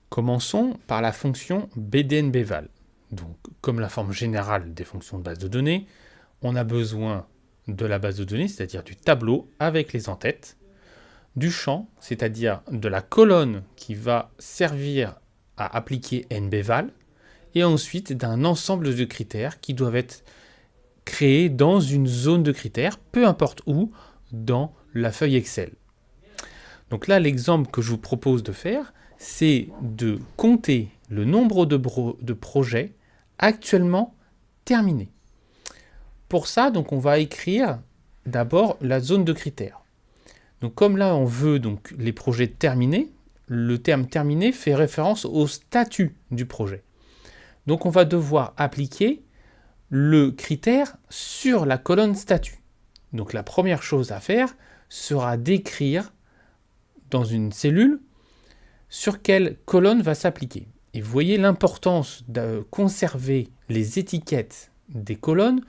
Commençons par la fonction BDNBval. Donc, comme la forme générale des fonctions de base de données, on a besoin de la base de données, c'est-à-dire du tableau avec les en-têtes, du champ, c'est-à-dire de la colonne qui va servir à appliquer NBval, et ensuite d'un ensemble de critères qui doivent être créés dans une zone de critères, peu importe où, dans la feuille Excel. Donc là, l'exemple que je vous propose de faire, c'est de compter le nombre de projets actuellement terminés. Pour ça, donc, on va écrire d'abord la zone de critères. Donc, comme là, on veut donc, les projets terminés, le terme terminé fait référence au statut du projet. Donc, on va devoir appliquer le critère sur la colonne statut. Donc, la première chose à faire sera d'écrire dans une cellule sur quelle colonne va s'appliquer. Et vous voyez l'importance de conserver les étiquettes des colonnes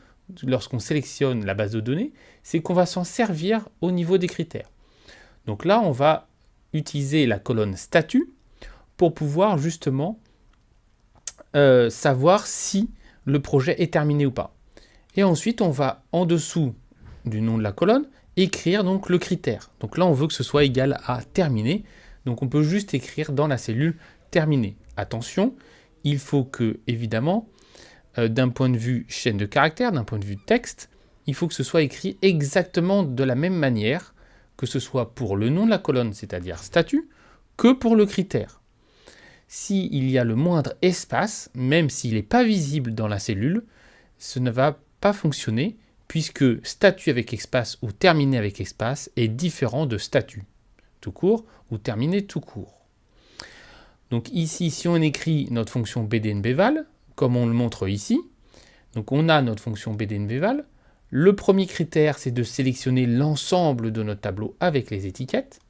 lorsqu'on sélectionne la base de données, c'est qu'on va s'en servir au niveau des critères. Donc là, on va utiliser la colonne statut pour pouvoir justement savoir si le projet est terminé ou pas. Et ensuite, on va en dessous du nom de la colonne écrire donc le critère. Donc là, on veut que ce soit égal à terminé. Donc on peut juste écrire dans la cellule terminé. Attention, il faut que, évidemment, d'un point de vue chaîne de caractères, d'un point de vue texte, il faut que ce soit écrit exactement de la même manière, que ce soit pour le nom de la colonne, c'est-à-dire statut, que pour le critère. S'il y a le moindre espace, même s'il n'est pas visible dans la cellule, ce ne va pas fonctionner, puisque statut avec espace ou terminé avec espace est différent de statut tout court ou terminé tout court. Donc ici, si on écrit notre fonction BDNBval, comme on le montre ici, donc on a notre fonction BDNBval. Le premier critère, c'est de sélectionner l'ensemble de notre tableau avec les étiquettes.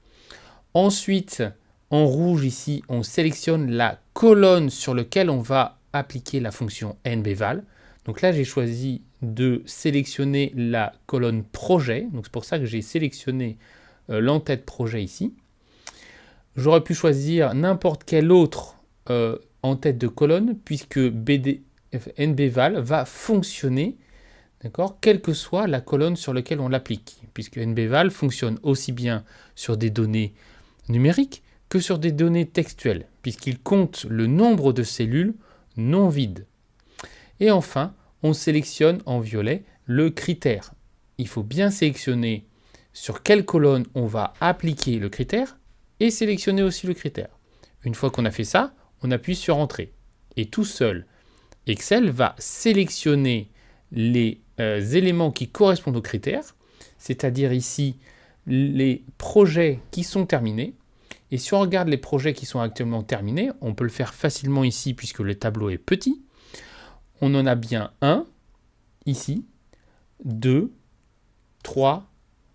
Ensuite, en rouge ici, on sélectionne la colonne sur laquelle on va appliquer la fonction NBval. Donc là, j'ai choisi de sélectionner la colonne projet. Donc c'est pour ça que j'ai sélectionné l'entête projet ici. J'aurais pu choisir n'importe quel autre en-tête de colonne, puisque NBval va fonctionner, d'accord, quelle que soit la colonne sur laquelle on l'applique, puisque NBval fonctionne aussi bien sur des données numériques que sur des données textuelles, puisqu'il compte le nombre de cellules non vides. Et enfin, on sélectionne en violet le critère. Il faut bien sélectionner sur quelle colonne on va appliquer le critère et sélectionner aussi le critère. Une fois qu'on a fait ça, on appuie sur Entrée. Et tout seul, Excel va sélectionner les éléments qui correspondent aux critères, c'est-à-dire ici les projets qui sont terminés. Et si on regarde les projets qui sont actuellement terminés, on peut le faire facilement ici puisque le tableau est petit. On en a bien 1, ici, 2, 3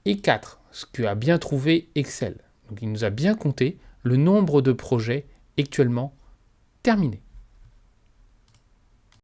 et 4, ce que a bien trouvé Excel. Donc il nous a bien compté le nombre de projets actuellement terminés.